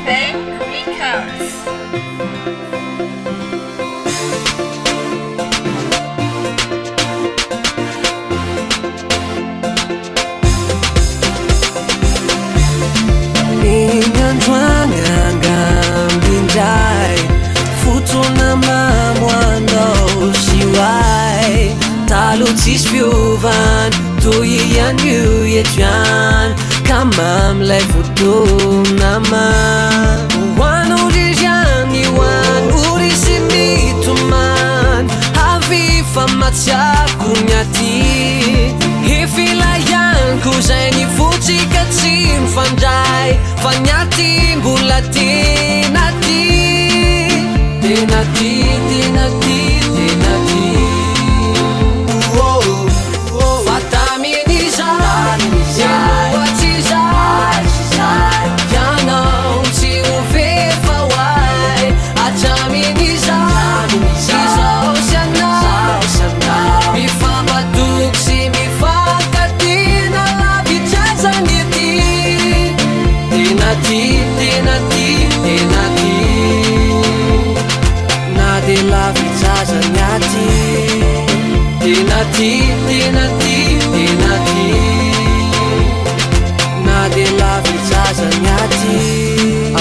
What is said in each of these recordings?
Ben Records. Tsisy fiovana toy ihany io etrany ka mamilay fotonama hoanao ririhany hoany ory sy mitomany avy fa matsiako ny aty ifilayaniko zay ny fotsika tsy mifandray fa ny aty mbola tenaty tenaty tenaty tenaty Tenati, tenati, tenati na de lavitsazanyati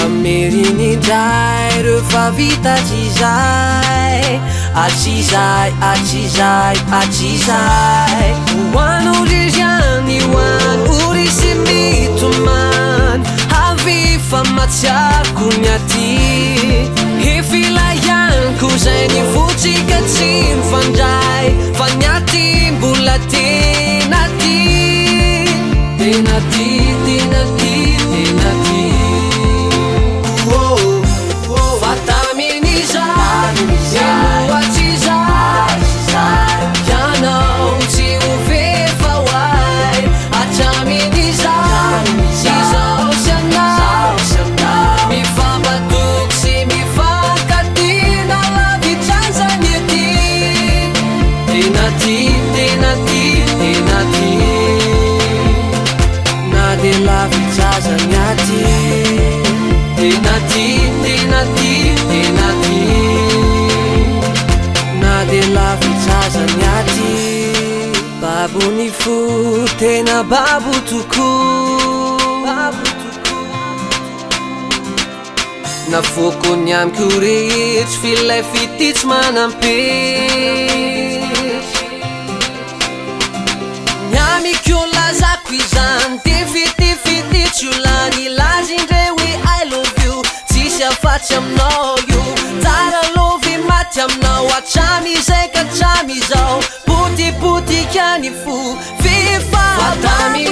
ameriny indray rehefa vita atsizay atsizay atsizay atsizay hoanao ririhany hoany ory sy mitomany avy fa matsiako ny aty ifilayaniko zay ny fotsika tsy mifandray fa ny aty mbola tenaty tenaty tenaty tenaty fatamin'izay eno atsizay ianao tsy hovefa hoay hatramin'izay izao sy anao mifampatoky sy mifankatina lavitsazany aty tenati tenati tenati na de lavitsazany aty tenati tenati tenati na de lavitsazany aty babony fo tena babo tokoa nafokony amiko rehetra filay fititsy manampesy nyamiko lazako izany tifitifitytsy olany lazindre hoe I love you tsisy afatsy aminao io tsara lovy maty aminao atramizay ka hatramizao potipotikany fo fifatamy